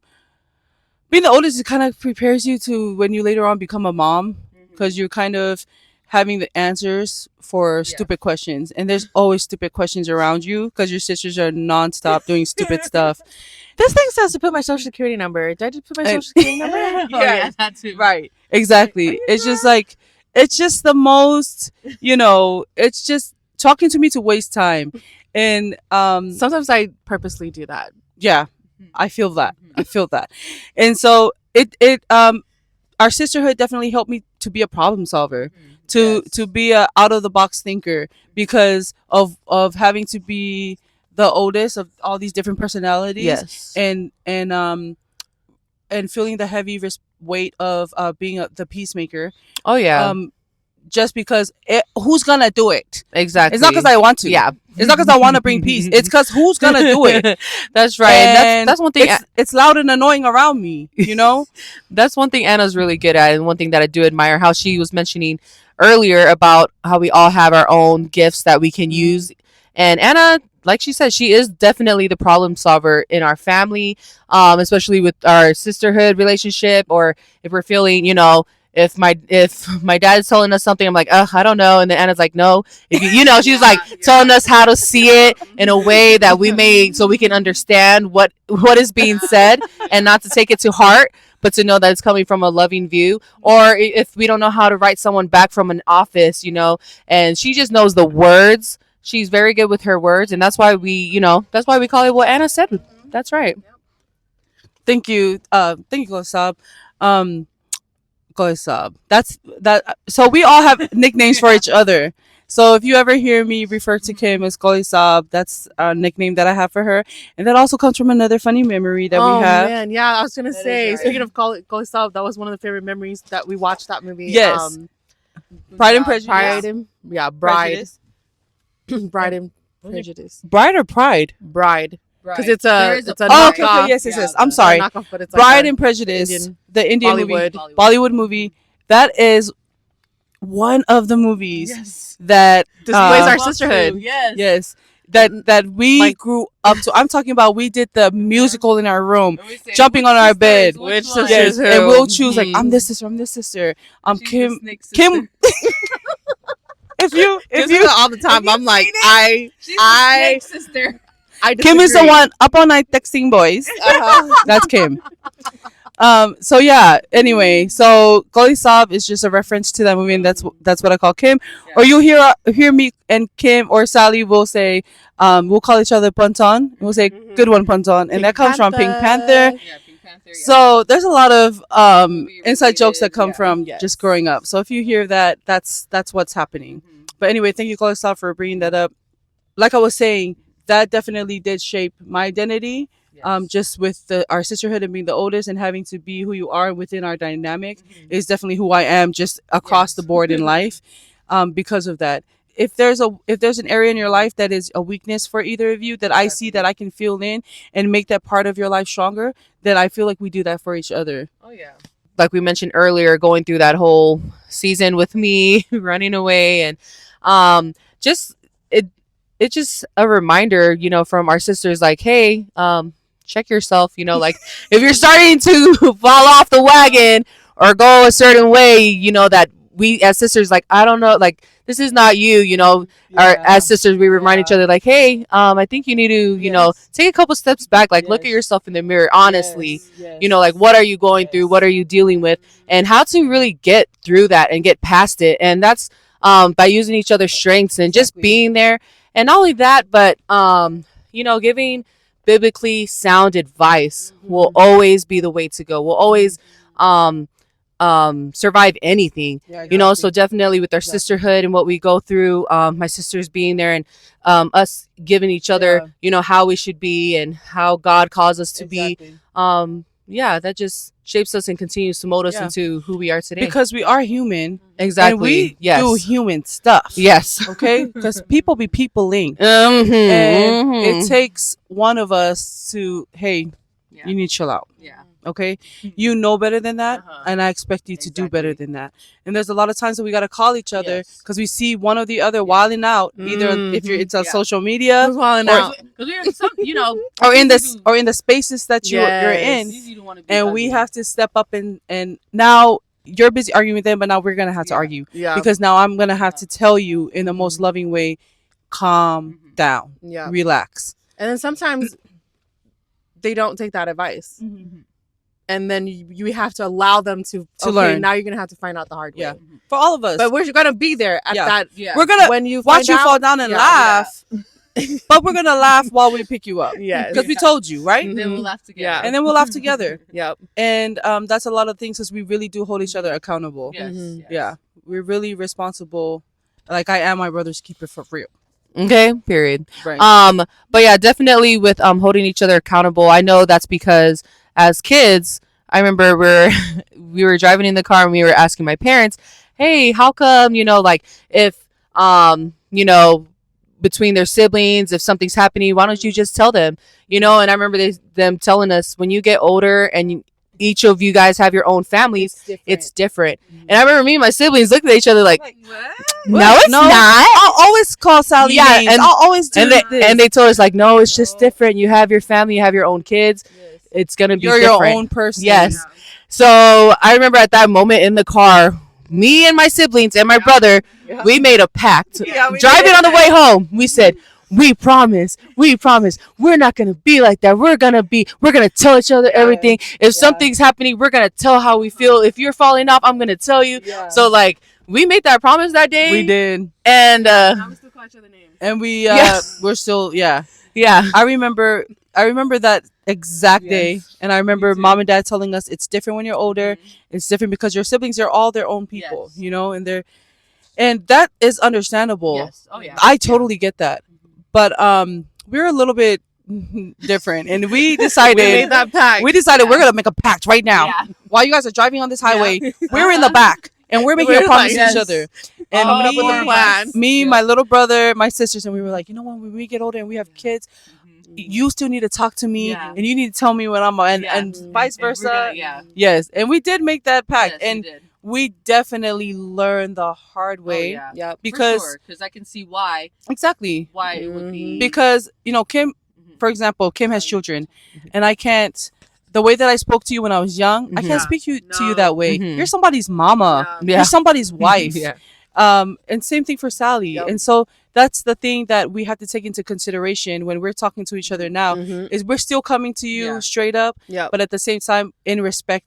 being the oldest, it kind of prepares you to when you later on become a mom, because you're kind of having the answers for stupid questions. And there's always stupid questions around you because your sisters are nonstop doing stupid stuff. This thing says to put my social security number. Did I just put my social security number? Yeah, that too. Right. Exactly. It's just like, it's just the most, it's just talking to me to waste time. And sometimes I purposely do that. Yeah. I feel that. And so our sisterhood definitely helped me to be a problem solver, to be a out of the box thinker, because of having to be the oldest of all these different personalities, and feeling the heavy weight of being the peacemaker. Oh yeah. Just because who's gonna do it? Exactly. It's not because I want to. Yeah. It's not because I want to bring peace. It's because who's gonna do it? That's right. And that's one thing. It's loud and annoying around me. That's one thing Anna's really good at, and one thing that I do admire. How she was mentioning earlier about how we all have our own gifts that we can use, and Anna, like she said, she is definitely the problem solver in our family, especially with our sisterhood relationship, or if we're feeling, if my dad's telling us something, I'm like, I don't know. And then Anna's like, no, if she's like telling us how to see it in a way that so we can understand what is being said, and not to take it to heart, but to know that it's coming from a loving view. Or if we don't know how to write someone back from an office, and she just knows the words. She's very good with her words, and that's why we call it what Anna said. That's right. Thank you, Kosab. Koisab. That's that. So we all have nicknames for each other. So if you ever hear me refer to Kim as Koisab, that's a nickname that I have for her, and that also comes from another funny memory that we have. Man, yeah, I was gonna That is say. right. Speaking of Ghost Love, that was one of the favorite memories that we watched that movie. Yes. Pride and Prejudice. Pride and Bride, Prejudice. Bride and Prejudice, Bride or Pride? Bride, because it's There a is a- it's a Oh, okay, knockoff. okay, yes, yes, yes. Yeah, I'm sorry. Not a knockoff, but it's Bride like and Prejudice, Indian- the Indian Bollywood. movie, Bollywood movie. That is one of the movies Yes. that displays uh, our sisterhood. Yes. yes, that we Like- grew up to. I'm talking about we did the musical in our room, And we say, jumping which on our sisters? bed. Which one? sisters? Yes, who? and we'll choose like Mhm. I'm this sister, I'm this sister. She's the Kim. snake Kim. sister. If you, Just if you, all the time, I'm like, She's I- the snake sister. I Kim is the disagree. one up all night texting boys. Uh-huh. That's Kim. So yeah. Anyway, so Goli Saab is just a reference to that movie, and that's what I call Kim. Yeah. Or you'll hear me and Kim or Sally will say, we'll call each other Punton. We'll say, Mhm. "Good one, Punton," and Pink that comes from Pink Panther. Yeah, Pink Panther. Yeah. So there's a lot of Movie inside jokes that related, come yeah. from Yes. just growing up. So if you hear that, that's what's happening. Mhm. But anyway, thank you, Goli Saab, for bringing that up. Like I was saying, that definitely did shape my identity. Yes. Just with our sisterhood and being the oldest and having to be who you are within our dynamic Mhm. is definitely who I am just across Yes. the board in life. Because of that, if there's an area in your life that is a weakness for either of you that I see that I can fill in and make that part of your life stronger, then I feel like we do that for each other. Oh yeah. Like we mentioned earlier, going through that whole season with me running away, and just it's just a reminder, you know, from our sisters, like, hey, check yourself, you know, like if you're starting to fall off the wagon or go a certain way, you know, that we as sisters, like, I don't know, like this is not you, you know. Or as sisters, we remind each other, like, hey, I think you need to, you know, take a couple steps back, like look at Yes. yourself in the mirror honestly. Yes. You know, like what are you going through, what are you dealing with, and how to really get through that and get past it. And that's by using each other's strengths and just Exactly. being there. And not only that, but you know, giving biblically sound advice will always be the way to go, will always survive anything. Yeah, You know, so exactly. definitely with our Exactly. sisterhood and what we go through, my sisters being there, and us giving each other, Yeah. you know, how we should be and how God calls us to be. Exactly. Yeah, that just shapes us and continues to mold us Yeah. into who we are today. Because we are human Exactly. and we yes. do human stuff. Yes. Okay? Because people be peopling. Mm-hmm. And it takes one of us to, hey, Yeah. you need to chill out. Yeah. Okay, you know better than that, Uh-huh. and I expect you to do better Exactly. than that. And there's a lot of times that we gotta call each other Yes. because we see one or the other wilding out. Either if you're it's on Yeah. social media Who's wilding or- out? Because we're some, you know, or in it's the spaces that you're Yes. in, easy to want to be and we ugly. have to step up and now you're busy arguing with them, but now we're gonna have to Yeah. argue Yeah. because now I'm gonna have Yeah. to tell you in the most loving way, calm Mhm. down, Yeah. relax. And then sometimes they don't take that advice. Mhm. And then you have to allow them to learn. Now you're gonna have to find out the hard Yeah. way. For all of us, But we're gonna be there at Yeah. that. Yeah. we're gonna When you watch find you out, fall down and yeah, laugh, but we're gonna laugh while we pick you up. Yes. Because we told you, right? Mhm. Then we'll laugh together. Yeah. And then we'll laugh together. Yep. And that's a lot of things because we really do hold each other accountable. Yes. Mhm. Yes. Yeah, we're really responsible. Like I am my brother's keeper for real. Okay. Period. Right. But yeah, definitely with holding each other accountable. I know that's because as kids, I remember we were driving in the car and we were asking my parents, "Hey, how come, you know, like if you know, between their siblings, if something's happening, why don't you just tell them?" You know, and I remember them telling us, when you get older and each of you guys have your own families, it's different. Mhm. And I remember me and my siblings looked at each other like, What? no, it's No. not. I'll always call Sally Yeah, names. and- I'll always do And this. they told us like, no, it's just No. different. You have your family, you have your own kids. It's gonna be You're different. your own person. Yes. So I remember at that moment in the car, me and my siblings and my brother, Yeah. we made a pact. Yeah, we Driving did. on the way home, we said, we promise, we're not gonna be like that. We're gonna tell each other everything. If something's happening, we're gonna tell how we feel. If you're falling off, I'm gonna tell you. Yeah. So like, we made that promise that day. we did, And Now we still call each other names. and we Yes. we're still yeah. I remember I remember that exact day, Yes. and I remember too. mom and dad telling us it's different when you're older. Mhm. It's different because your siblings are all their own people, Yes. you know, and that is understandable. Yes. Oh yeah. I totally get that, but we're a little bit different, and we decided We made that pact. we decided Yeah. we're gonna make a pact right now. Yeah. While you guys are driving on this highway, Yeah. we're in the back, and we're making We're a promise like, to each other. And coming up with a plan. me, Yeah. my little brother, my sisters, and we were like, you know what? When we get older and we have kids, you still need to talk to me, Yeah. and you need to tell me when I'm and Yeah. and vice And we're versa. gonna- yeah. Yes, and we did make that pact, Yes, we and did. we definitely learned the hard way. Oh, yeah. Yep. Because because I can see why exactly it would be because Kim, for example, Kim has children, and I can't. The way that I spoke to you when I was young, I Mhm. can't speak to you No. that way. Mhm. You're somebody's mama. Yeah. You're somebody's wife. Yeah. And same thing for Sally. Yep. And so that's the thing that we have to take into consideration when we're talking to each other now. Is we're still coming to you Yeah. straight up, Yep. but at the same time in respect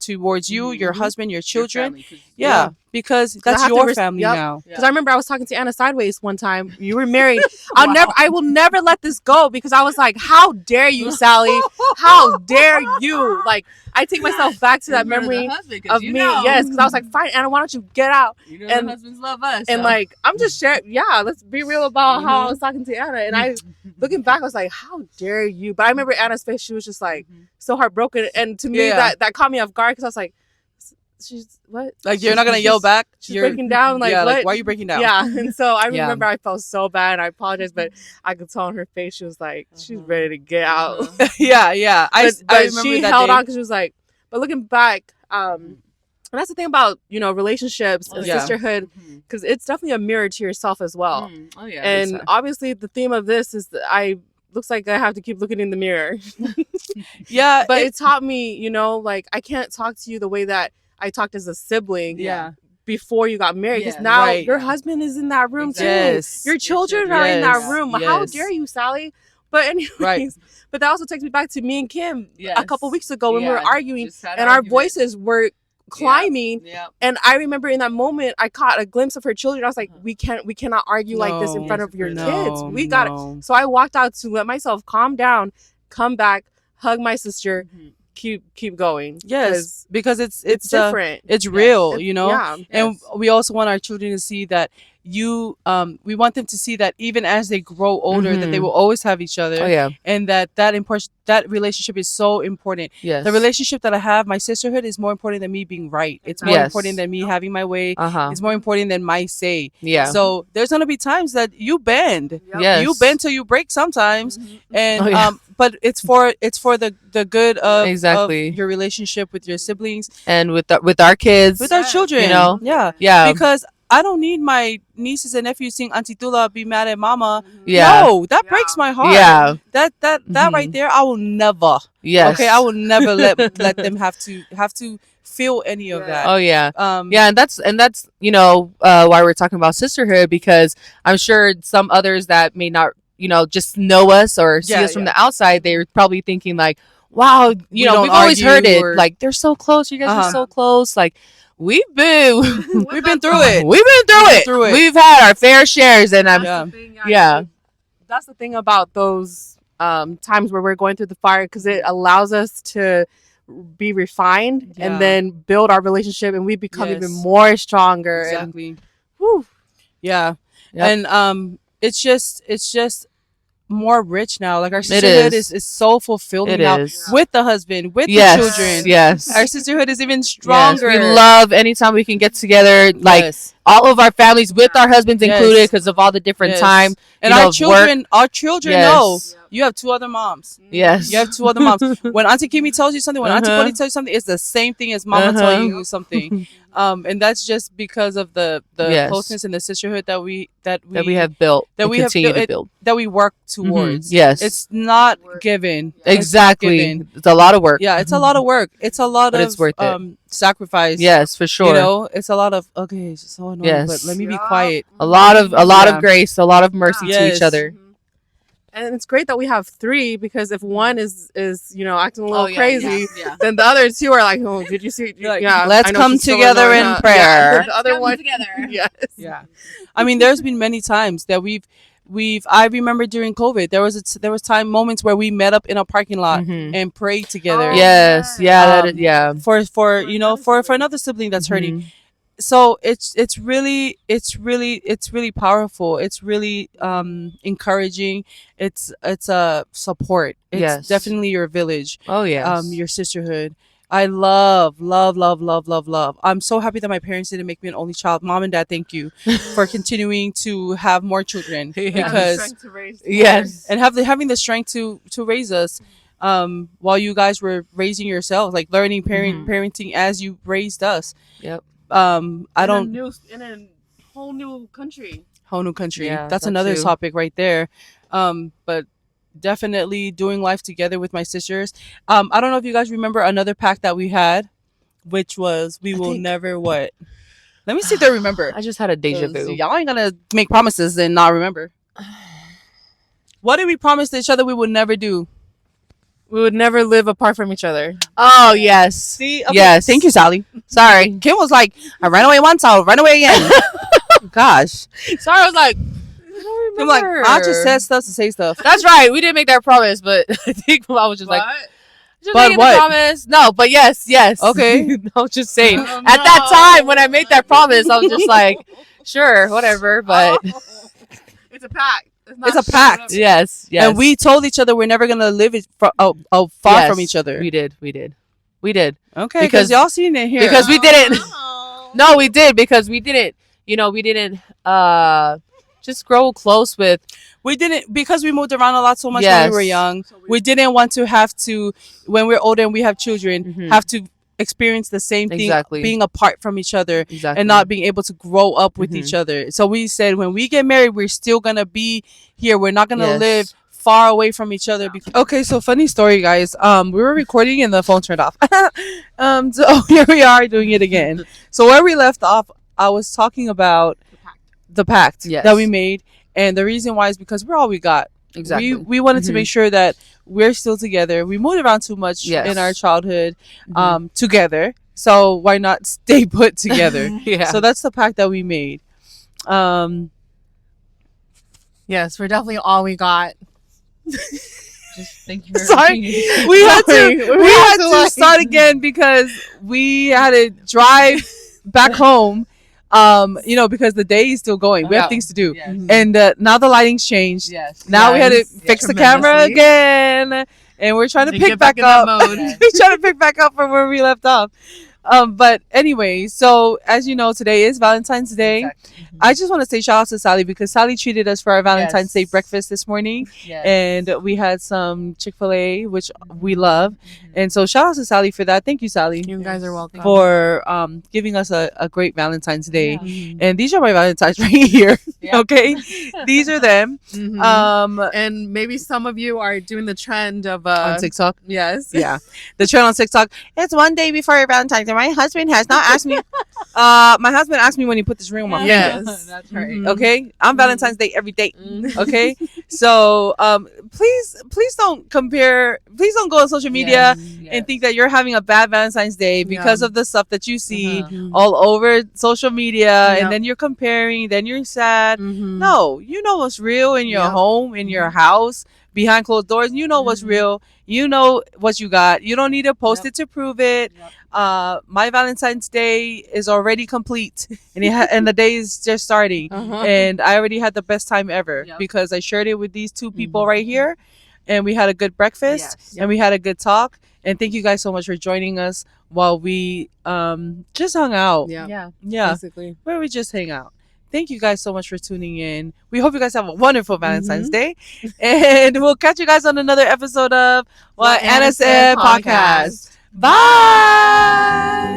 towards you, your husband, your children. Your family, 'cause- Yeah, because I that's have to your family yep. now. Because I remember I was talking to Anna sideways one time. You were married. I will never let this go because I was like, how dare you, Sally? How dare you? Like, I take myself back to that In front of the memory husband, 'cause of you me. know. Yes, because I was like, fine, Anna, why don't you get out? You know and- the husbands love us. And so. like, I'm just sharing. Yeah, let's be real about how I was talking to Anna. And I, looking back, I was like, how dare you? But I remember Anna's face. She was just like so heartbroken. And to me, Yeah. that caught me off guard because I was like, she's what? Like you're not gonna yell back. She's You're breaking down. Like yeah, what? like why are you breaking down? Yeah, and so I Yeah. remember I felt so bad and I apologized, but I could tell on her face she was like, she's ready to get out. yeah. I But remember she that held day. on because she was like, but looking back, and that's the thing about relationships and Yeah. sisterhood, because it's definitely a mirror to yourself as well. Oh yeah. And obviously, the theme of this is that looks like I have to keep looking in the mirror. Yeah, But it taught me, like I can't talk to you the way that I talked as a sibling. yeah. Before you got married, because Yeah, now right. your husband is in that room Exactly. too. Yes. Your children are in Yes. that room. How Yes. dare you, Sally? But anyways, Right. but that also takes me back to me and Kim Yes. a couple weeks ago when we were Yeah, arguing just had and our argument. voices were climbing. Yeah. And I remember in that moment, I caught a glimpse of her children. I was like, we cannot argue like this in front of your kids. We got it. So I walked out to let myself calm down, come back, hug my sister, keep going. Yes, because it's different. it's real, Yeah. And we also want our children to see that we want them to see that even as they grow older, that they will always have each other. Oh yeah. And that relationship is so important. Yes. The relationship that I have, my sisterhood, is more important than me being right. It's more Yes. important than me having my way. It's More important than my say. Yeah. So there's gonna be times that you bend. Yes. You bend till you break sometimes, and Oh, yeah. but it's for the good of Exactly. your relationship with your siblings, and with our kids, with our children. Yeah. Because I don't need my nieces and nephews seeing Auntie Tula be mad at Mama. Yeah. No, that breaks my heart. Yeah. That right there, I will never. Yes. Okay, I will never let them have to feel any of that. Oh yeah. Yeah, And that's why we're talking about sisterhood, because I'm sure some others that may not just know us or see us from the outside, they're probably thinking like, wow, don't we've always heard argue it or- like they're so close, you guys are so close, like we've been through it. we've been through it. We've had our fair shares, and I'm yeah. That's the thing about those times where we're going through the fire, because it allows us to be refined Yeah. and then build our relationship, and we become Yes. even more stronger. And, Exactly. whew, Yeah. Yep. And it's just more rich now. Like our sisterhood is so fulfilling It now is. with the husband, with Yes. the children. Yes. Our sisterhood is even Yes. stronger. We love anytime we can get together, like Yes. all of our families with our husbands Yes. included, because of all the different Yes. time. And you our know, children know Yes. you have two other moms. Yes. You have two other moms. When Auntie Kimi tells you something, when Auntie Cody tells you something, it's the same thing as Mama telling you something. And that's just because of the Yes. closeness and the sisterhood that we have built, that and we have continue built- to build. that we work towards. Yes. It's not given. Exactly. given. It's a lot of work. Yeah, it's a lot of work. It's a lot But of it's worth it. Sacrifice. Yes, for sure. It's a lot of it's so annoying, Yes. but let me be quiet. A lot of Yeah. grace, a lot of mercy to Yes. each other. and it's great that we have three, because if one is acting a little yeah, crazy, yeah. then the other two are like, oh, did you see? Like, yeah, let's I know come she's so together annoying, in huh? prayer. Yeah, the other one, together. yes. Yeah. I mean, there's been many times that I remember during COVID, there was moments where we met up in a parking lot Mhm. and prayed together. Oh, Yes, yeah, Um, yeah. for you know for another sibling that's hurting. Mhm. So it's really powerful. It's really encouraging. It's a support. It's Yes. definitely your village, Oh yes. your sisterhood. I love, love, love, love, love, love. I'm so happy that my parents didn't make me an only child. Mom and dad, thank you for continuing to have more children Yeah. because Yes. and having the strength to raise us while you guys were raising yourselves, like learning parenting as you raised us. Yep. I don't in a whole new country. whole new country. Yeah, That's that another too. topic right there. But definitely doing life together with my sisters. I don't know if you guys remember another pact that we had, which was we will think- never what. Let me see if they remember. I just had a deja 'Cause vu. y'all ain't gonna make promises and not remember. What did we promise each other we would never do? We would never live apart from each other. Oh yes. See, okay. Yes. Thank you, Sally. Sorry. Kim was like, I ran away once, I'll run away again. Gosh. Sorry. I was like, I don't I'm like, remember. I just said stuff to say stuff. That's right. We didn't make that promise, but I think I was just like, just But making what? the promise. No, but yes. Okay. I was just saying. Oh, At that no. time when I made that promise, I was just like, sure, whatever. But It's a pact. It's a pact. yes. And we told each other we're never gonna live far Yes, from each other. We did. Okay, because- because y'all seen it here. because we didn't. Oh. No, we did because we didn't. We didn't just grow close with. we didn't because we moved around a lot so much when Yes. we were young. We didn't want to have to when we're older and we have children Mhm. have to experience the same thing Exactly. being apart from each other Exactly. and not being able to grow up with Mhm. each other. So we said when we get married, we're still gonna be here. We're not gonna Yes. live far away from each other. Okay, so funny story, guys. We were recording and the phone turned off. So here we are doing it again. So where we left off, I was talking about the pact Yes. that we made, and the reason why is because we're all we got. Exactly. We wanted to Mhm. make sure that we're still together. We moved around too much Yes. in our childhood, Mhm. together. So why not stay put together? Yeah. So that's the pact that we made. Yes, we're definitely all we got. just thank you. Sorry, we had to start again because we had to drive back home. Because the day is still going. We have Yeah. things to do, Yes. and now the lighting's changed. Yes. Now we had to Yes. fix the camera Tremendously. again, and we're trying to And pick get back back in that up. mode. We're trying to pick back up from where we left off. But anyway, so as you know, today is Valentine's Day. Exactly. I just want to say shout out to Sally because Sally treated us for our Valentine's Day Yes. breakfast this morning, Yes. and we had some Chick-fil-A, which we love. And so shout out to Sally for that. Thank you, Sally, You guys are welcome. for giving us a great Valentine's Day. Yeah. And these are my Valentines right here. Yeah. Okay, these are them. Mhm. And maybe some of you are doing the trend of On TikTok. yes. Yeah, the trend on TikTok. It's one day before your Valentine's, and my husband has not asked me. My husband asked me when he put this ring on my finger. Yes. That's right. Mhm. Okay, I'm Valentine's Day every day. Mhm. Okay, so please don't compare. Please don't go on social media and think that you're having a bad Valentine's Day because Yeah. of the stuff that you see Uh-huh. all over social media, Yeah. and then you're comparing. Then you're sad. Mhm. No, you know what's real in your Yeah. home, in your house, behind closed doors. You know what's Mhm. real. You know what you got. You don't need to post Yep. it to prove it. Yep. My Valentine's Day is already complete, and and the day is just starting. Uh-huh. And I already had the best time ever Yep. because I shared it with these two people Mhm. right here, and we had a good breakfast Yes. and we had a good talk. And thank you guys so much for joining us while we just hung out. Yeah. Yeah. Yeah, Basically. where we just hang out. Thank you guys so much for tuning in. We hope you guys have a wonderful Valentine's Day. And we'll catch you guys on another episode of What Anna Said Podcast. Bye.